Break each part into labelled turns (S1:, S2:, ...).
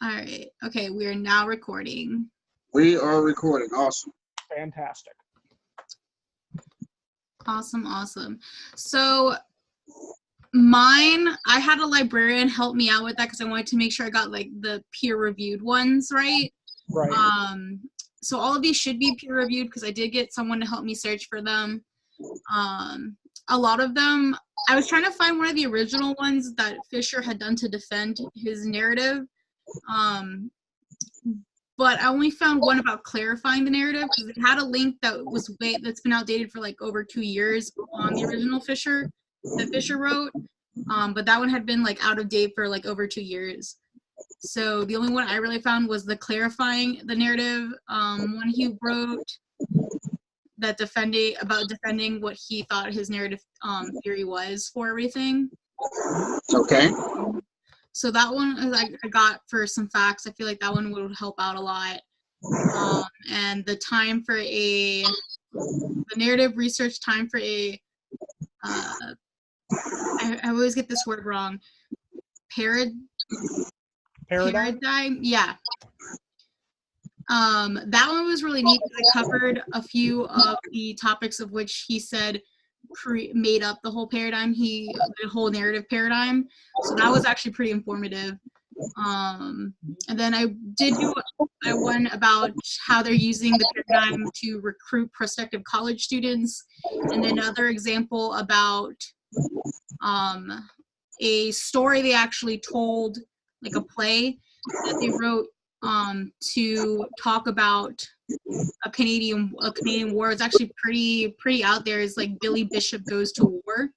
S1: All right. Okay, we are now recording.
S2: We are recording. Awesome.
S3: Fantastic.
S1: Awesome. So mine, I had a librarian help me out with that because I wanted to make sure I got like the peer-reviewed ones right.
S3: Right.
S1: So all of these should be peer-reviewed because I did get someone to help me search for them. A lot of them, I was trying to find one of the original ones that Fisher had done to defend his narrative. But I only found one about clarifying the narrative because it had a link that's been outdated for like over 2 years on the original Fisher that Fisher wrote. But that one had been like out of date for like over 2 years. So the only one I really found was the clarifying the narrative one he wrote that defending what he thought his narrative theory was for everything.
S2: Okay.
S1: So that one I got for some facts. I feel like that one would help out a lot. And the time for the narrative research time for I always get this word wrong. Paradigm? Yeah. That one was really neat because it covered a few of the topics of which he said made up the whole paradigm, the whole narrative paradigm. So that was actually pretty informative. And then I did do one about how they're using the paradigm to recruit prospective college students, and another example about a story they actually told, like a play that they wrote to talk about a Canadian war. It's actually pretty out there. It's like Billy Bishop Goes to War.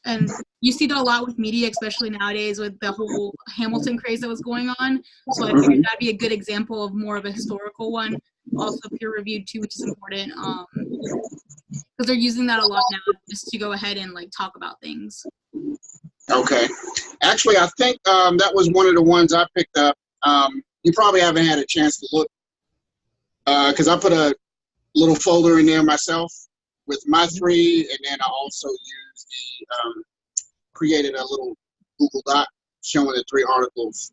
S1: And you see that a lot with media, especially nowadays with the whole Hamilton craze that was going on. So I figured that'd be a good example of more of a historical one, also peer-reviewed too, which is important because they're using that a lot now just to go ahead and like talk about things.
S2: Okay. Actually, I think that was one of the ones I picked up. You probably haven't had a chance to look because I put a little folder in there myself with my 3, and then I also used created a little Google Doc showing the 3 articles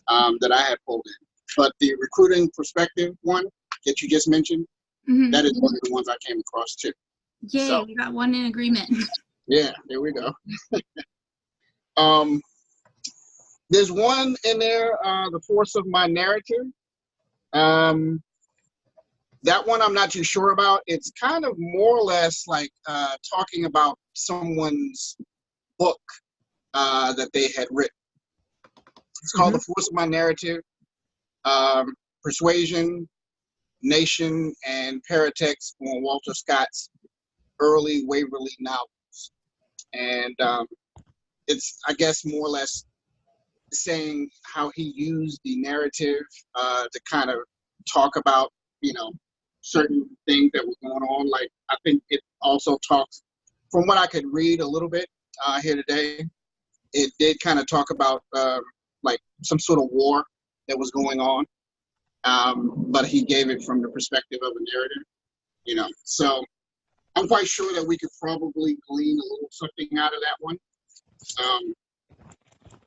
S2: that I had pulled in. But the recruiting perspective one that you just mentioned, that is one of the ones I came across too.
S1: Yay,
S2: so,
S1: we got one in agreement.
S2: Yeah, there we go. There's one in there, The Force of My Narrative. That one I'm not too sure about. It's kind of more or less like talking about someone's book that they had written. It's called The Force of My Narrative, Persuasion, Nation, and Paratext on Walter Scott's early Waverly novels. And it's, I guess, more or less saying how he used the narrative to kind of talk about, certain things that were going on. Like, I think it also talks, from what I could read a little bit here today, it did kind of talk about like some sort of war that was going on, but he gave it from the perspective of a narrative, So I'm quite sure that we could probably glean a little something out of that one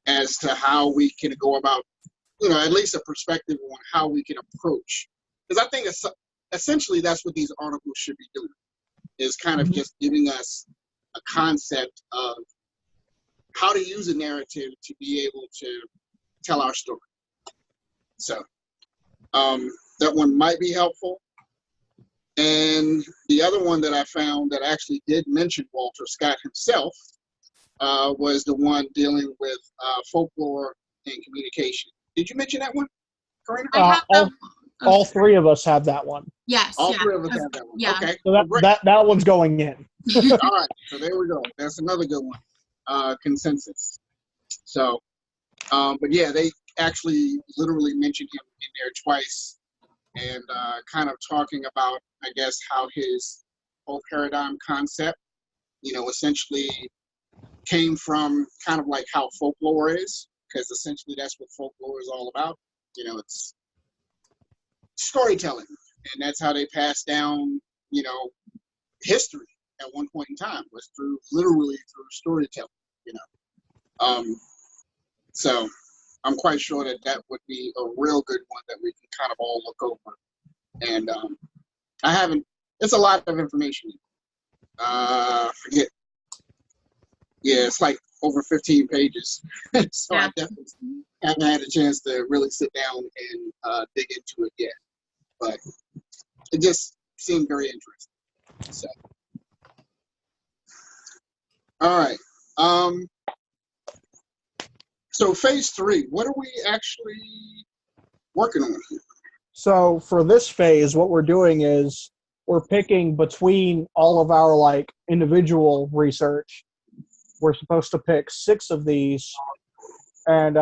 S2: as to how we can go about, at least a perspective on how we can approach. Because I think essentially that's what these articles should be doing, is kind of just giving us a concept of how to use a narrative to be able to tell our story. So that one might be helpful. And the other one that I found that actually did mention Walter Scott himself was the one dealing with folklore and communication. Did you mention that one, Karina?
S1: I have
S3: all 3 of us have that one.
S1: Yes.
S2: All 3 of us have that one.
S1: Yeah.
S2: Okay.
S3: So that one's going in.
S2: All right. So there we go. That's another good one. Consensus. So, but yeah, they actually literally mentioned him in there twice, and kind of talking about, I guess, how his whole paradigm concept, essentially came from kind of like how folklore is, because essentially that's what folklore is all about. It's storytelling, and that's how they pass down, history at one point in time, was literally through storytelling, So I'm quite sure that that would be a real good one that we can kind of all look over. And I haven't. It's a lot of information. Forget. Yeah, it's like over 15 pages. So
S1: Yeah.
S2: I definitely haven't had a chance to really sit down and dig into it yet. But it just seemed very interesting. So, all right. So phase 3, what are we actually working on here?
S3: So for this phase, what we're doing is we're picking between all of our like individual research. We're supposed to pick 6 of these and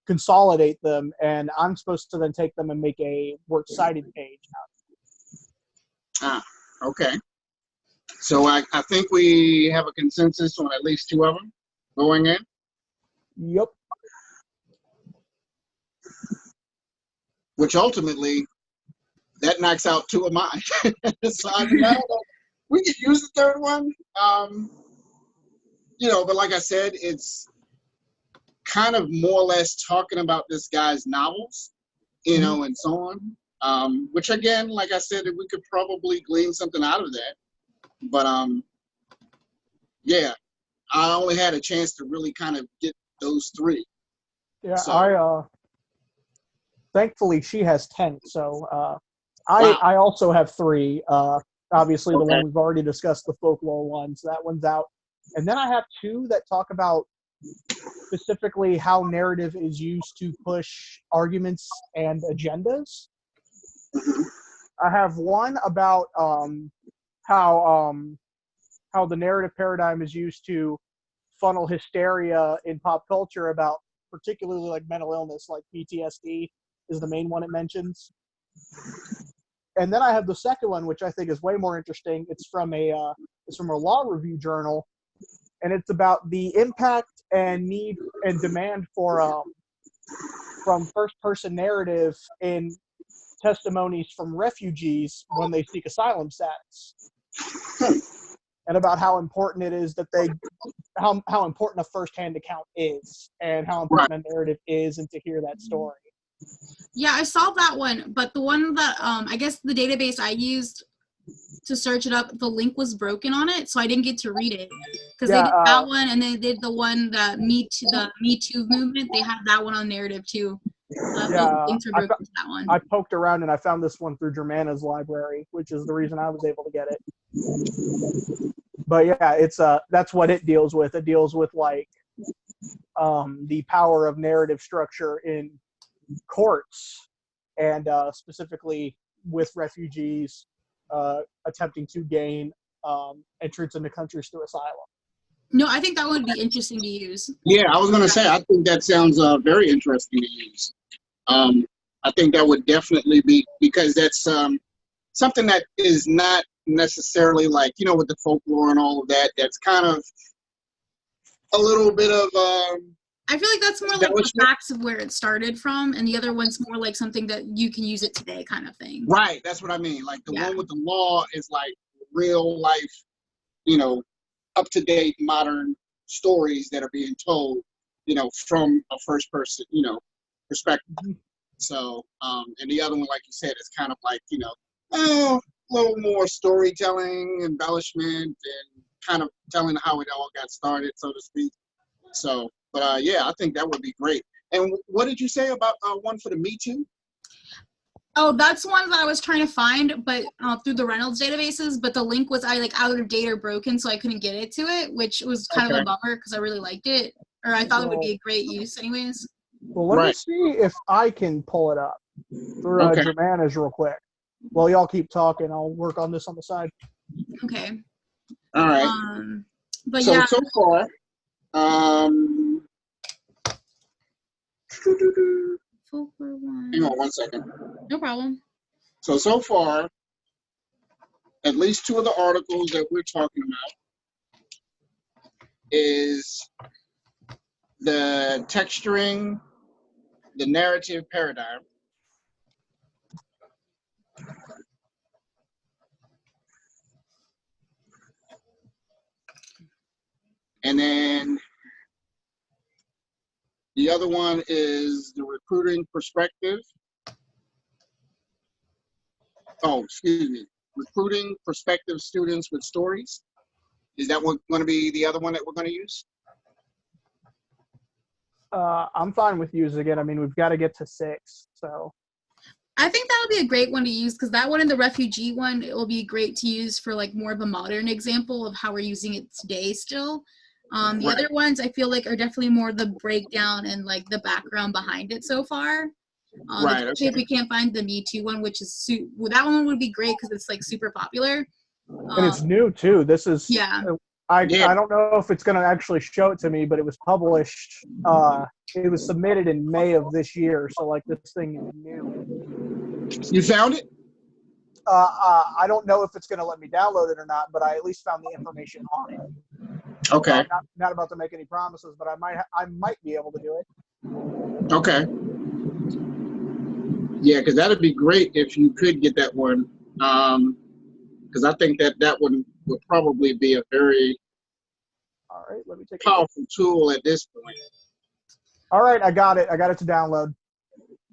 S3: consolidate them, and I'm supposed to then take them and make a works cited page.
S2: Okay. So I think we have a consensus on at least 2 of them going in.
S3: Yep.
S2: Which ultimately, that knocks out 2 of mine. So I mean, I don't know. We could use the 3rd one. But like I said, it's kind of more or less talking about this guy's novels, and so on. Which again, like I said, we could probably glean something out of that. But yeah, I only had a chance to really kind of get those 3.
S3: Yeah,
S2: So,
S3: thankfully she has 10, so
S2: Wow.
S3: I also have 3. Obviously the
S2: Okay.
S3: one we've already discussed, the folklore one, so that one's out. And then I have 2 that talk about specifically how narrative is used to push arguments and agendas.
S2: Mhm.
S3: I have one about how the narrative paradigm is used to funnel hysteria in pop culture about particularly like mental illness, like PTSD is the main one it mentions. And then I have the second one, which I think is way more interesting. It's from a law review journal, and it's about the impact and need and demand for from first-person narrative in testimonies from refugees when they seek asylum status, and about how important it is that how important a first-hand account is, and how important a narrative is, and to hear that story.
S1: Yeah, I saw that one, but the one that I guess the database I used to search it up, the link was broken on it, so I didn't get to read it. Because they did that one, and they did the one that the Me Too movement. They had that one on narrative too. The links were broken to that one.
S3: I poked around and I found this one through Germana's library, which is the reason I was able to get it. But yeah, it's that's what it deals with. It deals with like the power of narrative structure in courts, and specifically with refugees attempting to gain entrance into countries through asylum.
S1: No, I think that would be interesting to use.
S2: Yeah, I was going to say, I think that sounds very interesting to use. I think that would definitely be, because that's something that is not necessarily like, with the folklore and all of that, that's kind of a little bit of
S1: I feel like that's more like the facts of where it started from, and the other one's more like something that you can use it today kind of thing.
S2: Right, that's what I mean. Like the one with the law is like real life, up-to-date modern stories that are being told, from a first person, perspective. So, and the other one, like you said, is kind of like, a little more storytelling, embellishment, and kind of telling how it all got started, so to speak. So, but yeah, I think that would be great. And what did you say about one for the Me Too?
S1: Oh, that's one that I was trying to find, but through the Reynolds databases. But the link was out of date or broken, so I couldn't get it to it, which was kind of a bummer because I really liked it, or I thought it would be a great use, anyways.
S3: Well, let me see if I can pull it up through Germana's real quick. Well, y'all keep talking. I'll work on this on the side.
S1: Okay.
S2: All right.
S1: But
S2: so,
S1: yeah.
S2: So far, hang on 1 second.
S1: No problem.
S2: So far, at least 2 of the articles that we're talking about is the texturing, the narrative paradigm. And then The other one is the recruiting perspective. Oh, excuse me. Recruiting prospective students with stories. Is that going to be the other one that we're going to use?
S3: I'm fine with using it. I mean, we've got to get to 6, so.
S1: I think that would be a great one to use because that one and the refugee one, it will be great to use for like more of a modern example of how we're using it today still. The
S2: Right.
S1: other ones I feel like are definitely more the breakdown and like the background behind it so far.
S2: Right,
S1: Especially if
S2: okay.
S1: we can't find the Me Too one, which is well, that one would be great because it's like super popular.
S3: And it's new too. This is,
S1: Yeah.
S3: I
S2: Yeah.
S3: don't know if it's going to actually show it to me, but it was published. It was submitted in May of this year, so like this thing is new.
S2: You found it?
S3: I don't know if it's going to let me download it or not, but I at least found the information on it.
S2: Okay.
S3: Not about to make any promises, but I might be able to do it.
S2: Okay. Yeah, because that'd be great if you could get that one. Because I think that one would probably be a very
S3: All right, let me take a look.
S2: powerful tool at this point.
S3: All right, I got it. I got it to download.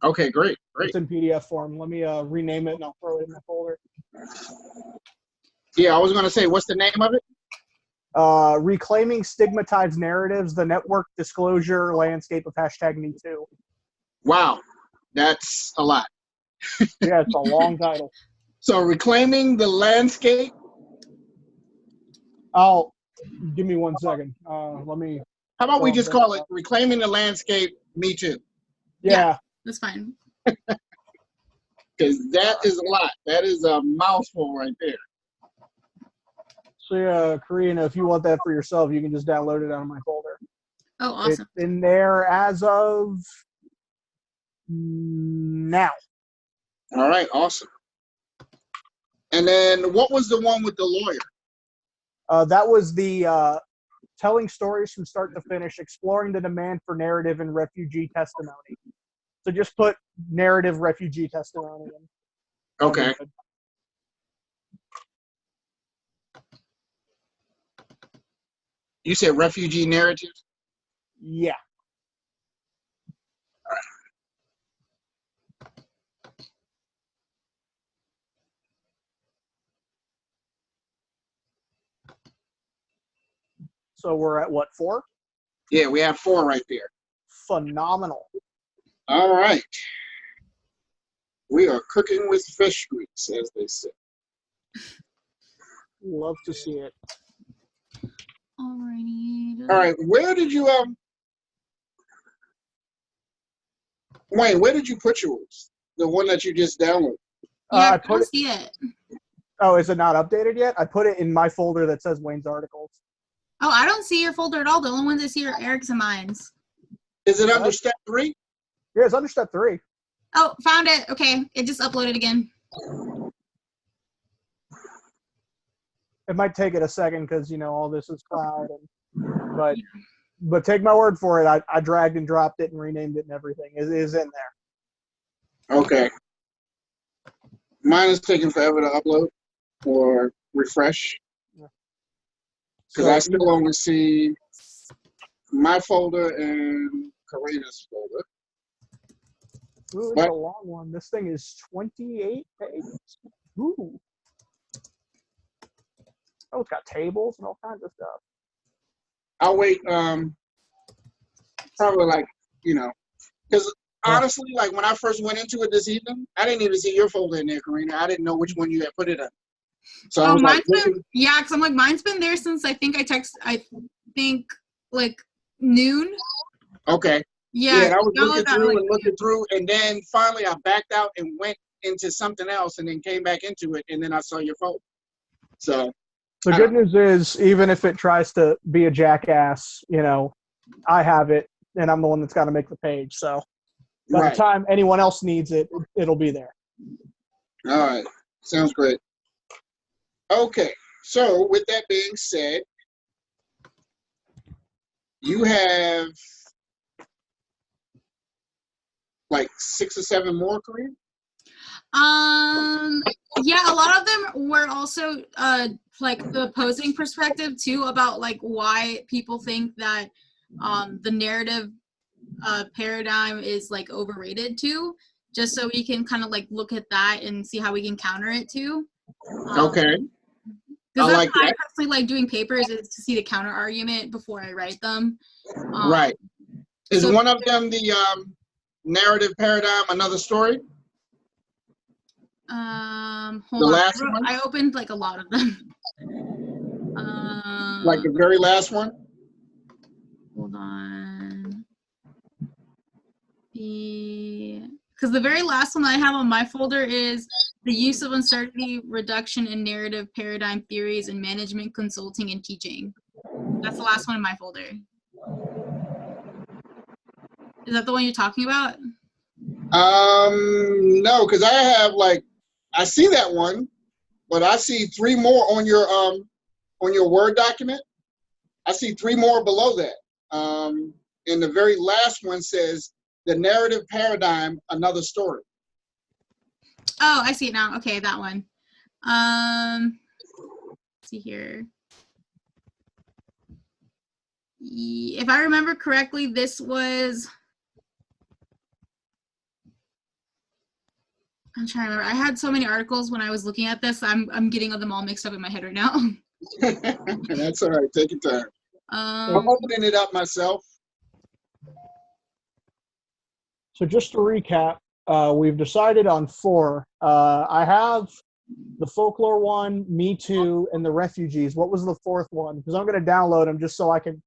S2: Okay, great, great.
S3: It's in PDF form. Let me rename it and I'll throw it in my folder.
S2: Yeah, I was going to say, what's the name of it?
S3: Reclaiming Stigmatized Narratives, the Network Disclosure Landscape of #MeToo.
S2: Wow, that's a lot.
S3: Yeah, it's a long title.
S2: So reclaiming the landscape.
S3: Give me 1 second. Let me.
S2: How about we just call it Reclaiming the Landscape, Me Too?
S3: Yeah.
S1: That's fine.
S2: Because that is a lot. That is a mouthful right there.
S3: So yeah, Karina, if you want that for yourself, you can just download it out of my folder.
S1: Oh, awesome.
S3: It's in there as of now.
S2: All right, awesome. And then what was the one with the lawyer?
S3: That was the telling stories from start to finish, exploring the demand for narrative and refugee testimony. So just put narrative refugee testimony in.
S2: Okay. You said refugee narratives?
S3: Yeah. So we're at what, 4?
S2: Yeah, we have 4 right there.
S3: Phenomenal.
S2: All right. We are cooking with fish grease, as they say.
S3: Love to see it.
S1: Alrighty.
S2: All right, where did you Wayne, where did you put yours? The one that you just downloaded?
S1: Yeah, I don't see it.
S3: Oh, is it not updated yet? I put it in my folder that says Wayne's articles.
S1: Oh, I don't see your folder at all. The only ones I see are Eric's and mine's.
S2: Is it under step 3?
S3: Yeah, it's under step 3.
S1: Oh, found it. Okay, it just uploaded again.
S3: It might take it a second because, you know, all this is cloud. But take my word for it. I dragged and dropped it and renamed it and everything. It is in there.
S2: Okay. Mine is taking forever to upload or refresh. Because I still only see my folder and Karina's folder.
S3: Ooh, it's a long one. This thing is 28 pages. Ooh. Oh, it's got tables and all kinds of stuff.
S2: I'll wait, probably like, you know, because honestly, like when I first went into it this evening, I didn't even see your folder in there, Karina. I didn't know which one you had put it in. So I was like,
S1: yeah, because I'm like, mine's been there since I think like noon.
S2: Okay.
S1: Yeah,
S2: I was looking through, and then finally I backed out and went into something else, and then came back into it, and then I saw your folder. So
S3: the good news is, even if it tries to be a jackass, you know, I have it, and I'm the one that's got to make the page. So by the time anyone else needs it, it'll be there.
S2: All right. Sounds great. Okay. So with that being said, you have like 6 or 7 more, Karina?
S1: Yeah, a lot of them were also like the opposing perspective too, about like why people think that the narrative paradigm is like overrated too, just so we can kind of like look at that and see how we can counter it too.
S2: Okay.
S1: Because
S2: I
S1: that's
S2: like
S1: how I
S2: that.
S1: personally like doing papers, is to see the counter argument before I write them.
S2: Right. Is
S1: so-
S2: one of them the narrative paradigm another story?
S1: Hold
S2: The
S1: on.
S2: last one?
S1: I opened like a lot of them.
S2: Like the very last one?
S1: Hold on. Because the very last one I have on my folder is the use of uncertainty reduction in narrative paradigm theories in management consulting and teaching. That's the last one in my folder. Is that the one you're talking about?
S2: No, because I have like, I see that one, but I see 3 more on your Word document. I see 3 more below that. And the very last one says the narrative paradigm, another story.
S1: Oh, I see it now. Okay, that one. Let's see here. If I remember correctly, this was. I'm trying to remember. I had so many articles when I was looking at this. I'm getting them all mixed up in my head right now.
S2: That's all right. Take your time. I'm opening it up myself.
S3: So just to recap, we've decided on 4. I have the folklore one, Me Too, and the refugees. What was the 4th one? Because I'm going to download them just so I can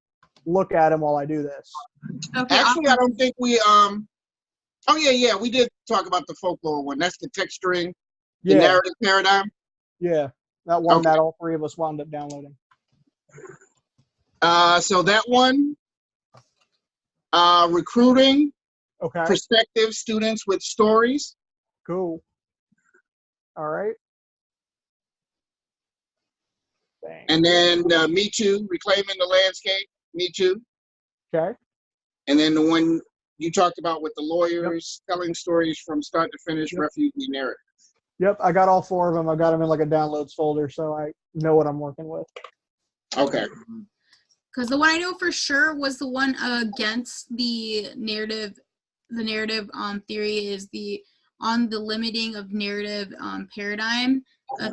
S3: look at them while I do this.
S1: Okay.
S2: Actually, I don't think we oh yeah, we did talk about the folklore one. That's the texturing, the narrative paradigm.
S3: Yeah, that one
S2: Okay.
S3: that all 3 of us wound up downloading.
S2: So that one, recruiting,
S3: Okay,
S2: prospective students with stories.
S3: cool. All right. Thanks.
S2: And then Me Too, reclaiming the landscape, Me Too.
S3: Okay.
S2: And then the one you talked about with the lawyers, telling stories from start to finish, refugee narrative.
S3: Yep, I got all 4 of them. I got them in like a downloads folder, so I know what I'm working with.
S2: Okay.
S1: Because the one I know for sure was the one against the narrative theory is on the limiting of narrative paradigm,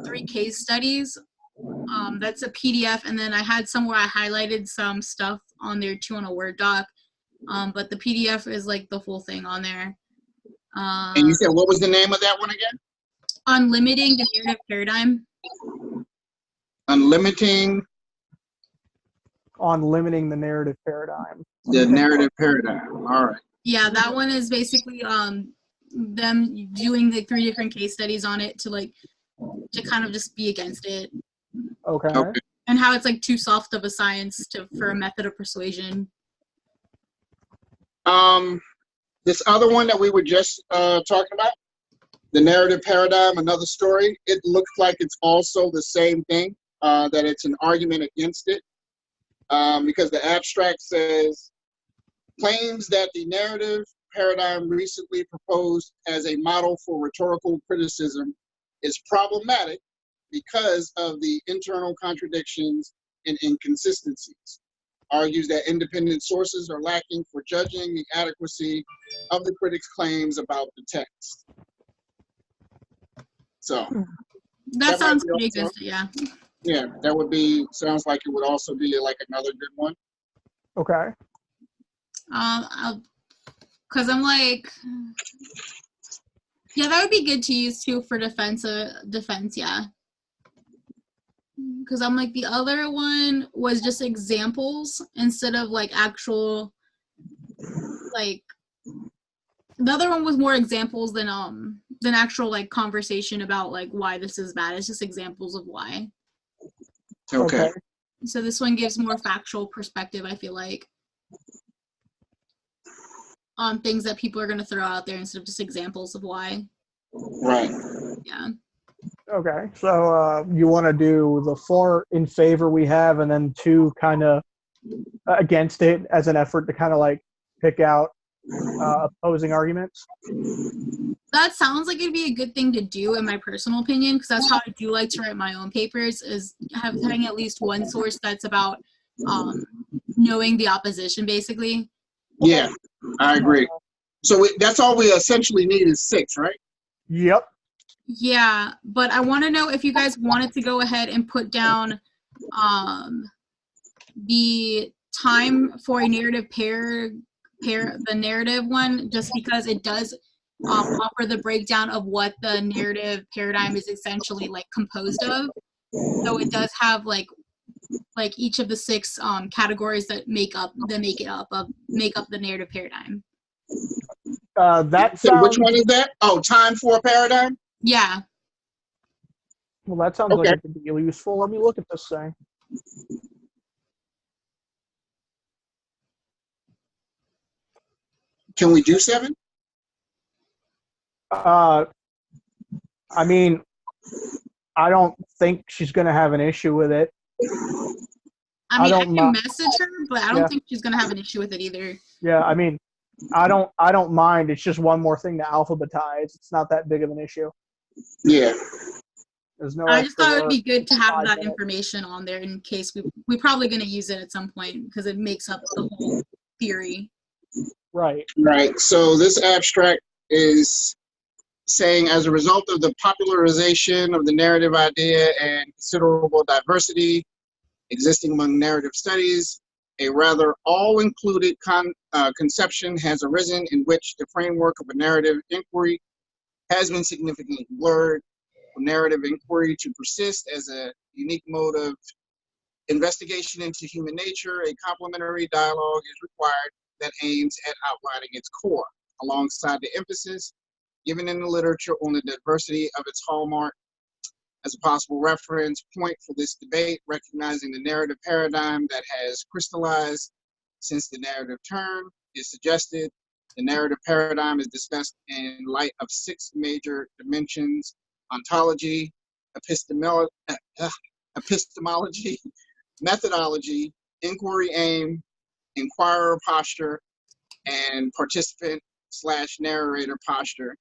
S1: 3 case studies. That's a PDF, and then I had somewhere I highlighted some stuff on there too on a Word doc. But the PDF is like the full thing on there.
S2: And you said, what was the name of that one again?
S1: On limiting the narrative paradigm.
S2: Unlimiting
S3: On limiting the narrative paradigm.
S2: the narrative paradigm. All right.
S1: Yeah, that one is basically them doing the 3 different case studies on it to kind of just be against it.
S3: Okay.
S1: And how it's like too soft of a science for a method of persuasion.
S2: This other one that we were just talking about, the narrative paradigm, another story, it looks like it's also the same thing, that it's an argument against it, because the abstract says, claims that the narrative paradigm recently proposed as a model for rhetorical criticism is problematic because of the internal contradictions and inconsistencies. Argues that independent sources are lacking for judging the adequacy of the critic's claims about the text. So
S1: That sounds
S2: might be
S1: pretty
S2: also-
S1: good, yeah.
S2: yeah, that would be, sounds like it would also be like another good one.
S3: Okay.
S1: Because I'm like, yeah, that would be good to use too for defense, yeah. Because I'm like, the other one was just examples instead of like actual, like, the other one was more examples than actual like conversation about like why this is bad. It's just examples of why.
S2: Okay.
S1: So this one gives more factual perspective, I feel like, on things that people are going to throw out there instead of just examples of why.
S2: Right.
S1: Yeah.
S3: Okay. So you want to do the 4 in favor we have, and then 2 kind of against it as an effort to kind of like pick out opposing arguments?
S1: That sounds like it'd be a good thing to do, in my personal opinion, because that's how I do like to write my own papers, is having at least one source that's about knowing the opposition, basically.
S2: Yeah, I agree. So that's all we essentially need is 6, right?
S3: Yep.
S1: Yeah, but I want to know if you guys wanted to go ahead and put down the time for a narrative pair the narrative one, just because it does offer the breakdown of what the narrative paradigm is essentially like composed of. So it does have like each of the 6 categories that make up the narrative paradigm.
S3: That
S2: So which
S3: sounds
S2: one is that? Oh, time for a paradigm?
S1: Yeah.
S3: well. That sounds like
S2: Okay.
S3: it could be useful. Let me look at this thing.
S2: Can we do 7?
S3: I mean, I don't think she's going to have an issue with it.
S1: I mean, I
S3: don't
S1: can
S3: mi-
S1: message her, but I don't
S3: Yeah.
S1: think she's gonna have an issue with it either.
S3: Yeah, I mean, I don't mind. It's just one more thing to alphabetize. It's not that big of an issue.
S2: Yeah.
S3: There's no
S1: I just
S3: extra
S1: thought it would
S3: work.
S1: be good to have
S3: Five
S1: that
S3: minutes.
S1: information on there in case we're probably gonna use it at some point because it makes up the whole theory.
S3: Right.
S2: Right. So this abstract is saying, as a result of the popularization of the narrative idea and considerable diversity existing among narrative studies, a rather all-included conception has arisen in which the framework of a narrative inquiry has been significantly blurred. For narrative inquiry to persist as a unique mode of investigation into human nature, a complementary dialogue is required that aims at outlining its core, alongside the emphasis given in the literature on the diversity of its hallmark. As a possible reference point for this debate, recognizing the narrative paradigm that has crystallized since the narrative term is suggested. The narrative paradigm is discussed in light of 6 major dimensions: ontology, epistemology, methodology, inquiry aim, inquirer posture, and participant/narrator posture,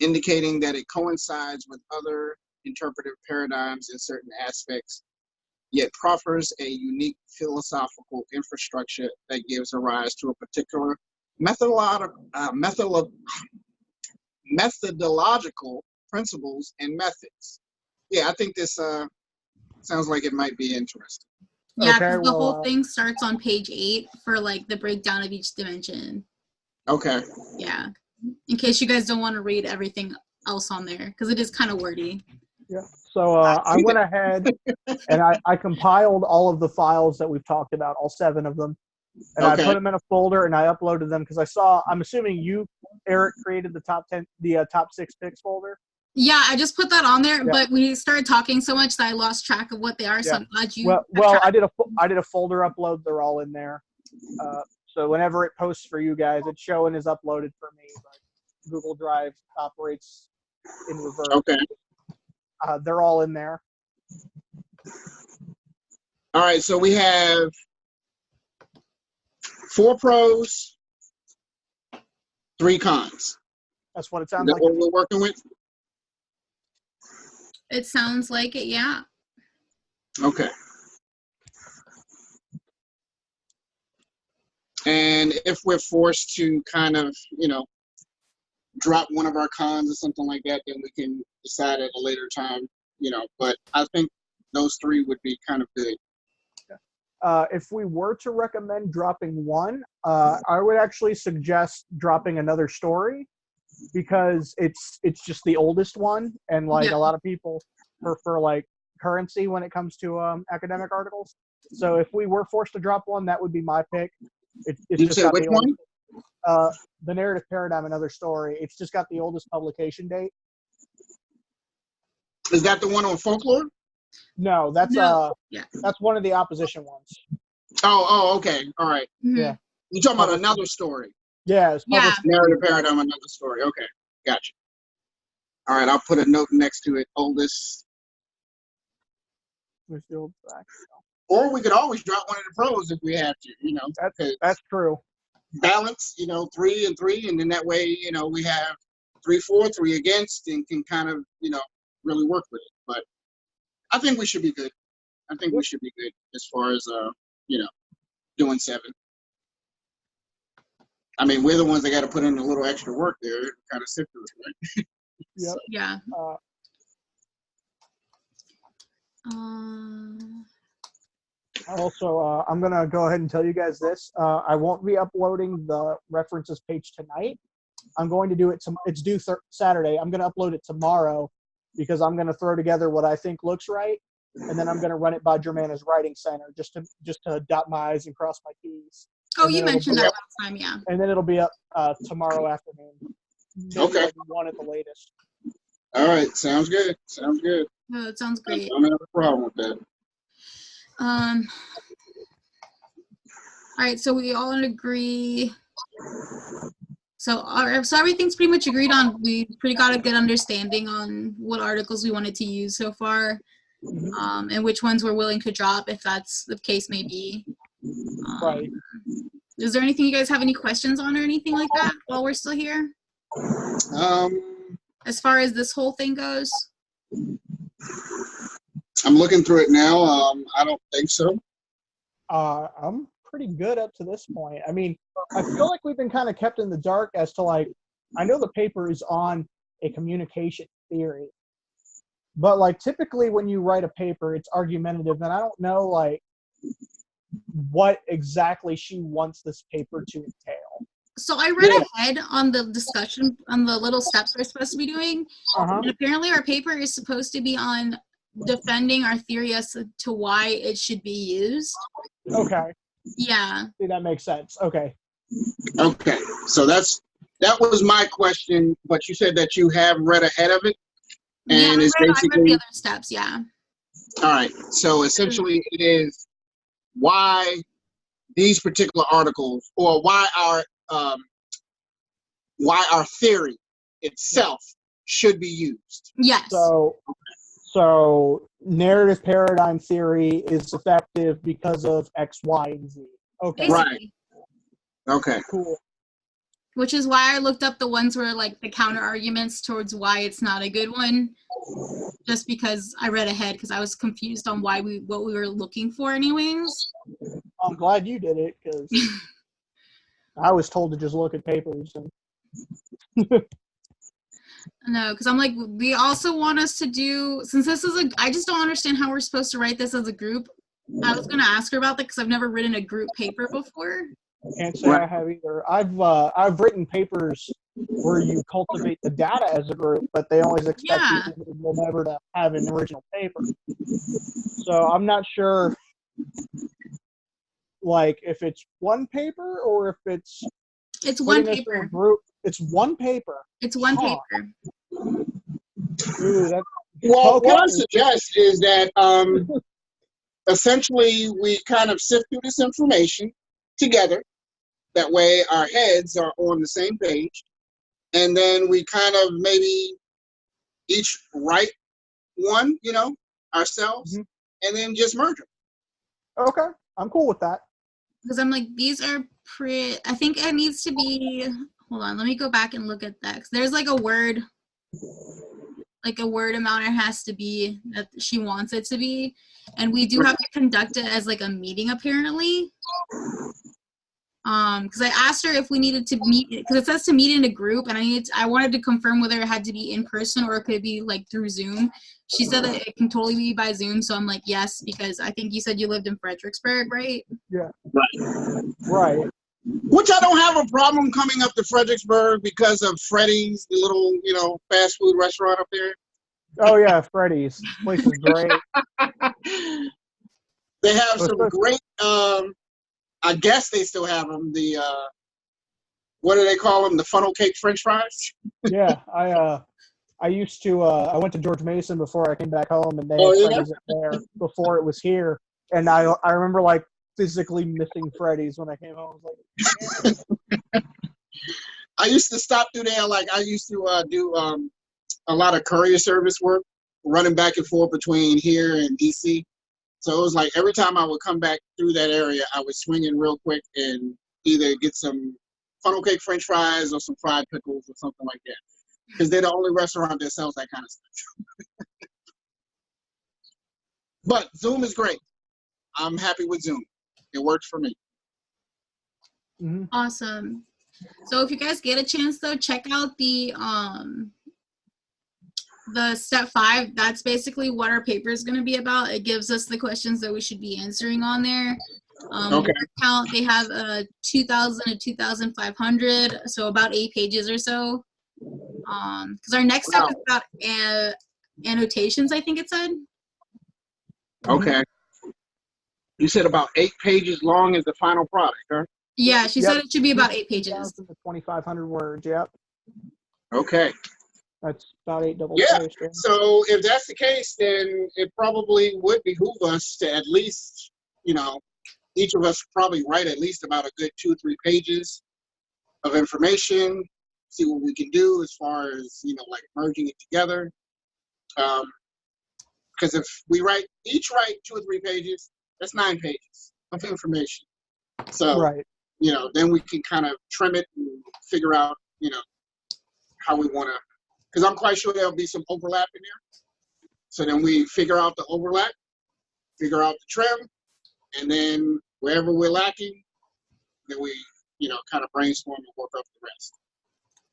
S2: indicating that it coincides with other interpretive paradigms in certain aspects, yet proffers a unique philosophical infrastructure that gives rise to a particular methodological principles and methods. Yeah, I think this sounds like it might be interesting.
S1: Yeah,
S3: Okay,
S1: because the whole
S3: well,
S1: thing starts on page 8 for like the breakdown of each dimension.
S2: Okay.
S1: Yeah, in case you guys don't want to read everything else on there because it is kind of wordy.
S3: yeah. So I went ahead and I compiled all of the files that we've talked about, all 7 of them, and I put them in a folder and I uploaded them because I'm assuming you, Eric, created the top 6 picks folder.
S1: Yeah, I just put that on there,
S3: Yeah.
S1: but we started talking so much that I lost track of what they are. So
S3: Yeah.
S1: I'm glad you.
S3: Well, I did a folder upload. They're all in there. So whenever it posts for you guys, it's showing as uploaded for me. But Google Drive operates in reverse.
S2: Okay.
S3: They're all in there.
S2: All right, so we have 4 pros, 3 cons.
S3: That's what it
S2: Is
S3: sounds
S2: that
S3: like.
S2: what we're working with?
S1: It sounds like it, yeah.
S2: Okay. And if we're forced to kind of, drop one of our cons or something like that, then we can decide at a later time, but I think those 3 would be kind of good.
S3: If we were to recommend dropping one, I would actually suggest dropping another story because it's just the oldest one, and like
S1: Yeah.
S3: a lot of people prefer like currency when it comes to academic articles. So if we were forced to drop one, that would be my pick. It's
S2: You
S3: just
S2: said
S3: got
S2: which
S3: the
S2: one?
S3: the narrative paradigm, another story. It's just got the oldest publication date.
S2: Is that the one on folklore?
S3: No, that's
S1: Yeah.
S3: that's one of the opposition ones.
S2: Oh, okay. All right.
S1: Mhm.
S3: Yeah.
S2: You're talking about another story.
S3: Yeah, it's
S1: Yeah.
S3: published.
S2: Narrative paradigm, another story. Okay. Gotcha. All right, I'll put a note next to it, oldest.
S3: Where's the old back?
S2: Or we could always drop one of the pros if we have to, 'cause
S3: That's true.
S2: balance, 3 and 3, and then that way, we have 3 for, 3 against, and can kind of, really work with it. But I think we should be good. I think we should be good as far as, doing 7. I mean, we're the ones that got to put in a little extra work there, kind of sift through it, right?
S3: Yep.
S1: Yeah.
S3: Also, I'm gonna go ahead and tell you guys this. I won't be uploading the references page tonight. I'm going to do it. It's due Saturday. I'm gonna upload it tomorrow because I'm gonna throw together what I think looks right, and then I'm gonna run it by Germana's Writing Center just to dot my I's and cross my T's.
S1: Oh,
S3: And
S1: you
S3: then it'll
S1: mentioned
S3: be
S1: that
S3: up-
S1: last time, yeah.
S3: And then it'll be up tomorrow afternoon. Maybe
S2: Okay.
S3: like 1 at the latest.
S2: All right, sounds good. Sounds good.
S1: Oh, that sounds
S2: I
S1: great.
S2: don't have a problem with that.
S1: All right, so we all agree. So everything's pretty much agreed on. We pretty got a good understanding on what articles we wanted to use so far, and which ones we're willing to drop if that's the case may be.
S3: Right.
S1: Is there anything you guys have any questions on or anything like that while we're still here? As far as this whole thing goes?
S2: I'm looking through it now. I don't think so.
S3: I'm pretty good up to this point. I mean, I feel like we've been kind of kept in the dark as to like, I know the paper is on a communication theory, but like typically when you write a paper, it's argumentative, and I don't know like what exactly she wants this paper to entail.
S1: So I read ahead on the discussion on the little steps we're supposed to be doing. And apparently our paper is supposed to be on defending our theory as to why it should be used.
S3: Okay.
S1: Yeah.
S3: See, that makes sense. Okay.
S2: Okay, so that was my question, but you said that you have read ahead of it, and
S1: yeah,
S2: it's
S1: I read
S2: basically
S1: the other steps, yeah.
S2: all right. So essentially, it is why these particular articles, or why our theory itself should be used.
S1: Yes.
S3: So narrative paradigm theory is effective because of X, Y, and Z. Okay.
S1: Basically.
S2: Right. Okay.
S3: Cool.
S1: Which is why I looked up the ones where like the counter arguments towards why it's not a good one. Just because I read ahead because I was confused on what we were looking for anyways.
S3: I'm glad you did it because I was told to just look at papers and
S1: No, because I'm like, we also want us to do, since this is I just don't understand how we're supposed to write this as a group. I was going to ask her about that because I've never written a group paper before.
S3: can't say I have either. I've written papers where you cultivate the data as a group, but they always expect the individual never to have an original paper. So I'm not sure, like, if it's one paper or if it's
S1: one
S3: putting us in a
S1: paper.
S3: group. It's one paper.
S1: It's one
S3: Huh.
S1: paper.
S3: Ooh, that's
S2: Well,
S3: okay.
S2: what I suggest is that essentially we kind of sift through this information together. That way our heads are on the same page. And then we kind of maybe each write one, ourselves, and then just merge them.
S3: Okay, I'm cool with that.
S1: Because I'm like, these are I think it needs to be, hold on, let me go back and look at that. 'Cause there's like a word amount it has to be that she wants it to be. And we do have to conduct it as like a meeting apparently. Because I asked her if we needed to meet, because it says to meet in a group, and I wanted to confirm whether it had to be in person or it could be like through Zoom. She said that it can totally be by Zoom, so I'm like, yes, because I think you said you lived in Fredericksburg, right?
S3: Yeah.
S2: Right. Which I don't have a problem coming up to Fredericksburg because of Freddy's, the little, fast food restaurant up there.
S3: Oh yeah, Freddy's. Place is great.
S2: They have some great, I guess they still have them, the, what do they call them? The funnel cake French fries?
S3: Yeah, I used to, I went to George Mason before I came back home, and they
S2: Oh,
S3: had
S2: yeah?
S3: Freddy's there before it was here. And I remember like physically missing Freddy's when I came home. I was like,
S2: I used to stop through there. Like I used to do a lot of courier service work, running back and forth between here and DC. So it was like every time I would come back through that area, I would swing in real quick and either get some funnel cake French fries or some fried pickles or something like that. Because they're the only restaurant that sells that kind of stuff. But Zoom is great. I'm happy with Zoom. It works for me.
S1: Awesome. So if you guys get a chance though, check out the step 5. That's basically what our paper is going to be about. It gives us the questions that we should be answering on there.
S2: Okay.
S1: Count, they have 2,000 to 2,500, so about 8 pages or so. Because our next step
S2: Wow.
S1: is about annotations, I think it said.
S2: Okay. You said about 8 pages long is the final product, huh?
S1: Yeah, she
S3: Yep.
S1: said it should be about 8 pages.
S3: 2,000 to 2,500 words. Yep.
S2: Okay.
S3: That's about 8 double
S2: Yeah.
S3: spaced. Yeah.
S2: So if that's the case, then it probably would behoove us to at least, each of us probably write at least about a good 2 or 3 pages of information, see what we can do as far as, like merging it together. Because if we each write 2 or 3 pages, that's 9 pages of information. So,
S3: Right.
S2: then we can kind of trim it and figure out, how we want to, because I'm quite sure there'll be some overlap in there. So then we figure out the overlap, figure out the trim, and then wherever we're lacking, then we, kind of brainstorm and work up the rest.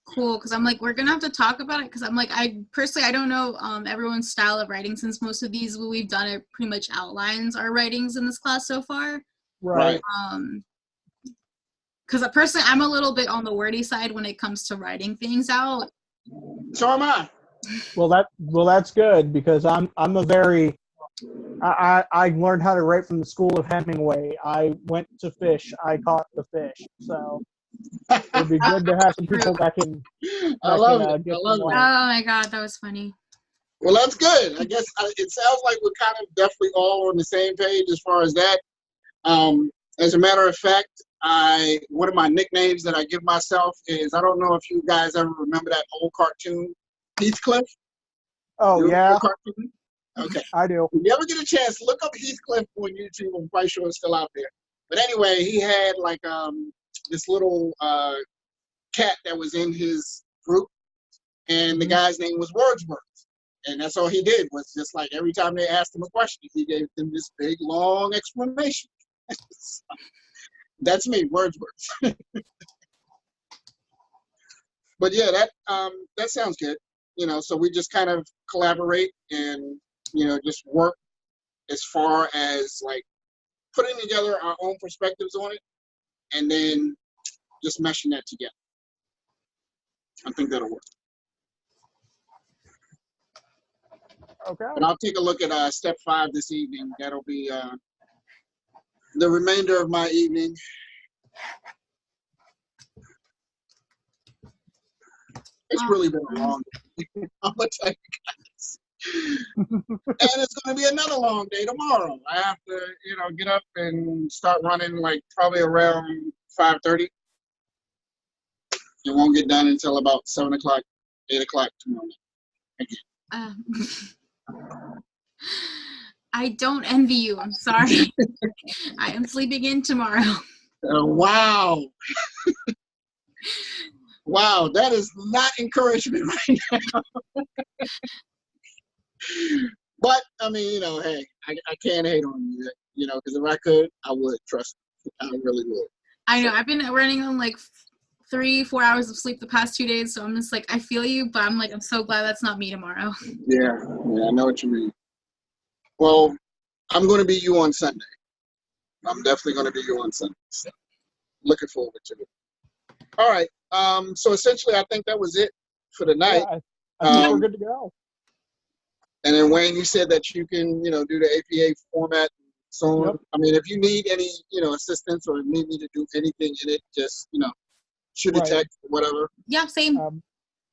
S1: Cool, because I'm like, we're gonna have to talk about it, because I'm like, I don't know everyone's style of writing, since most of these we've done it pretty much outlines our writings in this class so far.
S3: Right.
S1: Because personally, I'm a little bit on the wordy side when it comes to writing things out.
S2: So am I.
S3: Well, that's good, because I'm a very I learned how to write from the school of Hemingway. I went to fish. I caught the fish. So it'd be good to have some people that can.
S2: I love it.
S3: Get
S2: I love
S3: some
S2: it.
S1: Oh my god, that was funny.
S2: Well, that's good. I guess it sounds like we're kind of definitely all on the same page as far as that. As a matter of fact, one of my nicknames that I give myself is, I don't know if you guys ever remember that old cartoon, Heathcliff.
S3: Oh, yeah,
S2: cartoon? Okay.
S3: I do.
S2: If you ever get a chance, look up Heathcliff on YouTube. I'm quite sure it's still out there. But anyway, he had like this little cat that was in his group, and the guy's name was Wordsworth. And that's all he did, was just like every time they asked him a question, he gave them this big, long explanation. That's me, Wordsworth. But yeah, that sounds good. So we just kind of collaborate and, just work as far as like putting together our own perspectives on it, and then just meshing that together. I think that'll work.
S3: Okay.
S2: But I'll take a look at step 5 this evening. That'll be the remainder of my evening. It's really been a long day. I'm gonna tell you guys. And it's gonna be another long day tomorrow. I have to, get up and start running like probably around 5:30. It won't get done until about 7 o'clock, 8 o'clock tomorrow night.
S1: I don't envy you. I'm sorry. I am sleeping in tomorrow.
S2: Wow. Wow, that is not encouragement right now. But, I mean, hey, I can't hate on you, because if I could, I would, trust me. I really would.
S1: I know. I've been running on like 3-4 hours of sleep the past 2 days, so I'm just like, I feel you, but I'm like, I'm so glad that's not me tomorrow.
S2: Yeah, I know what you mean. Well, I'm going to be you on Sunday. I'm definitely going to be you on Sunday. So looking forward to it. All right. So essentially, I think that was it for the night.
S3: Yeah, I think we're good to go.
S2: And then Wayne, you said that you can, do the APA format. So,
S3: Yep.
S2: I mean, if you need any, assistance or need me to do anything in it, just, shoot a
S3: Right.
S2: text or whatever.
S1: Yeah, same.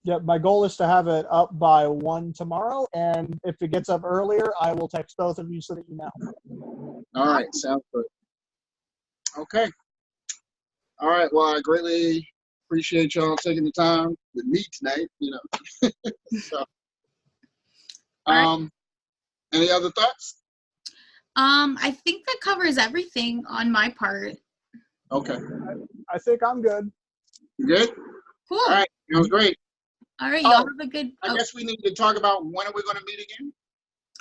S3: Yeah, my goal is to have it up by 1 tomorrow, and if it gets up earlier, I will text both of you so that you know.
S2: All right. Sounds good. Okay. All right. Well, I greatly appreciate y'all taking the time with me tonight, So, any other thoughts?
S1: I think that covers everything on my part.
S2: Okay.
S3: I think I'm good.
S2: You good?
S1: Cool.
S2: All right. Sounds great.
S1: All right,
S2: Oh,
S1: y'all have a good.
S2: I guess we need to talk about when are we going to meet again?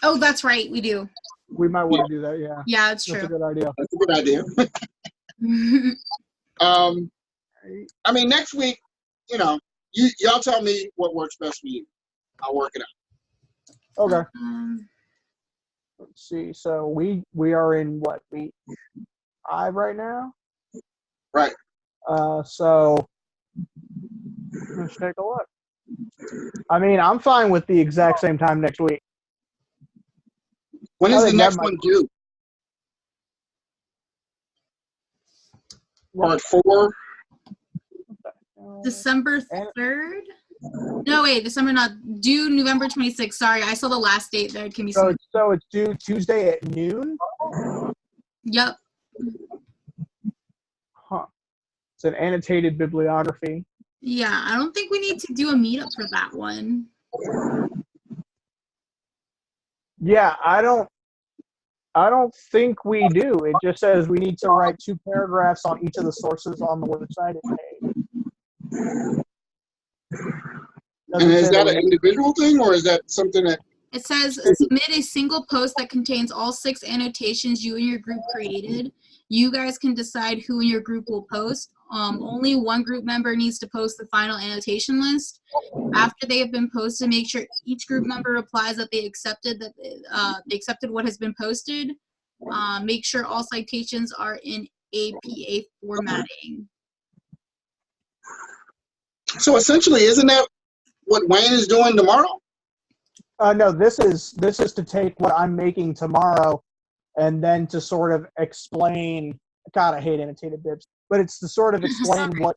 S1: Oh, that's right, we do.
S3: We might want to do that, yeah.
S1: Yeah, that's
S3: That's a
S1: true.
S3: good idea.
S2: That's a good idea. I mean, next week, y'all tell me what works best for you. I'll work it out.
S3: Okay.
S1: Um,
S3: Let's see. So we are in what, week 5 right now?
S2: Right.
S3: So let's take a look. I mean, I'm fine with the exact same time next week.
S2: When
S3: I
S2: is the
S3: think that
S2: next
S3: might-
S2: one due? Part 4?
S1: December
S3: And-
S1: 3rd? No, wait, December not due November 26th. Sorry, I saw the last date there. Give me some.
S3: So it's due Tuesday at noon?
S1: Yep.
S3: Huh. It's an annotated bibliography.
S1: Yeah, I don't think we need to do a meetup for that one.
S3: Yeah, I don't think we do. It just says we need to write 2 paragraphs on each of the sources on the website page.
S2: And is that an individual thing, or is that something that?
S1: It says submit a single post that contains all 6 annotations you and your group created. You guys can decide who in your group will post. Only one group member needs to post the final annotation list. After they have been posted, make sure each group member replies that they accepted what has been posted. Make sure all citations are in APA formatting.
S2: So essentially, isn't that what Wayne is doing tomorrow?
S3: No, this is to take what I'm making tomorrow and then to sort of explain. God, I hate annotated bibs, but it's to sort of explain what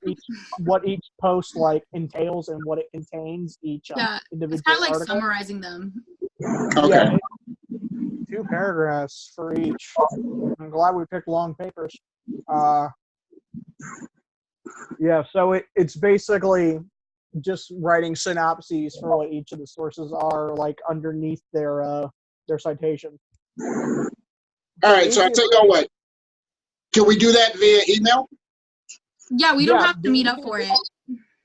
S3: each post like entails and what it contains, each
S1: Yeah,
S3: individual
S1: it's kind of like
S3: article.
S1: summarizing them.
S2: Okay.
S3: Yeah, 2 paragraphs for each. I'm glad we picked long papers. Yeah, so it's basically just writing synopses for what each of the sources are, like underneath their citation.
S2: All right. So I tell y'all what. Can we do that via email?
S1: Yeah, we don't
S3: Yeah,
S1: have to meet up for it.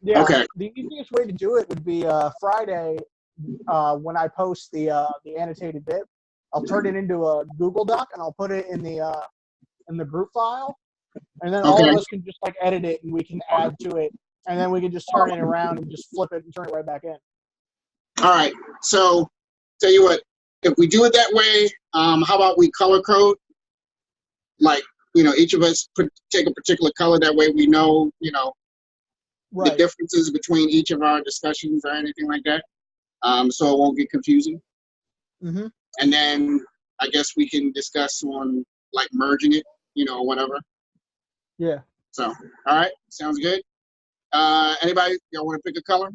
S3: Yeah.
S2: Okay.
S3: The easiest way to do it would be Friday when I post the annotated bit. I'll turn it into a Google Doc and I'll put it in the group file, and then all
S2: Okay.
S3: of us can just like edit it and we can add to it, and then we can just turn it around and just flip it and turn it right back in.
S2: All right. So tell you what. If we do it that way, how about we color code? Like, each of us take a particular color. That way we know, the
S3: Right.
S2: differences between each of our discussions or anything like that. So it won't get confusing.
S3: Mm-hmm.
S2: And then I guess we can discuss on like merging it, whatever.
S3: Yeah.
S2: So, all right. Sounds good. Anybody, y'all want to pick a color?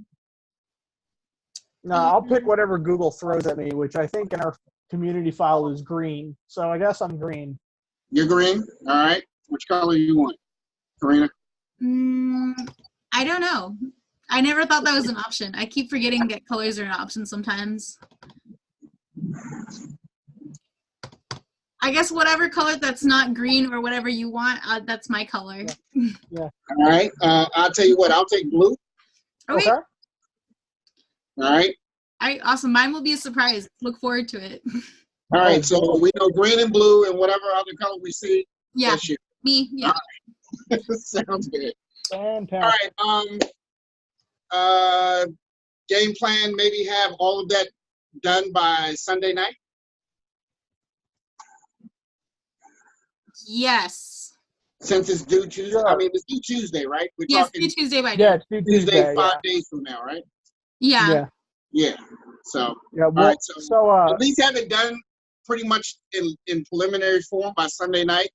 S3: No, I'll pick whatever Google throws at me, which I think in our community file is green. So I guess I'm green.
S2: You're green. All right. Which color do you want, Karina?
S1: I don't know. I never thought that was an option. I keep forgetting that colors are an option sometimes. I guess whatever color that's not green or whatever you want, that's my color.
S2: All right. I'll tell you what. I'll take blue.
S1: Okay.
S2: All right.
S1: All right, awesome. Mine will be a surprise. Look forward to it.
S2: All right. So we know green and blue and whatever other color we see.
S1: Yeah,
S2: That's you.
S1: me. Yeah.
S2: Sounds good.
S3: Fantastic.
S2: All right. Game plan. Maybe have all of that done by Sunday night.
S1: Yes.
S2: Since it's due Tuesday. I mean, it's due Tuesday, right? We're
S1: Yes,
S2: talking
S1: due Tuesday by
S3: Yeah,
S1: day.
S3: it's due
S2: Tuesday,
S3: Tuesday.
S2: 5 days from now, right?
S1: Yeah.
S3: Yeah.
S2: Yeah. So,
S3: Yeah.
S2: all
S3: Well,
S2: right.
S3: so
S2: At least have it done pretty much in preliminary form by Sunday night.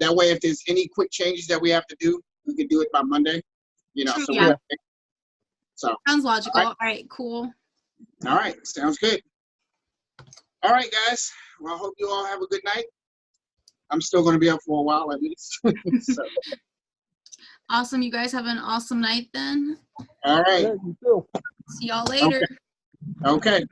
S2: That way, if there's any quick changes that we have to do, we can do it by Monday.
S1: True,
S2: So
S1: yeah.
S2: so
S1: Sounds logical.
S2: All
S1: All right, cool.
S2: all right, sounds good. All right, guys. Well, I hope you all have a good night. I'm still going to be up for a while at least. So,
S1: Awesome. You guys have an awesome night then.
S2: all right.
S3: yeah, you too.
S1: See y'all later.
S2: Okay.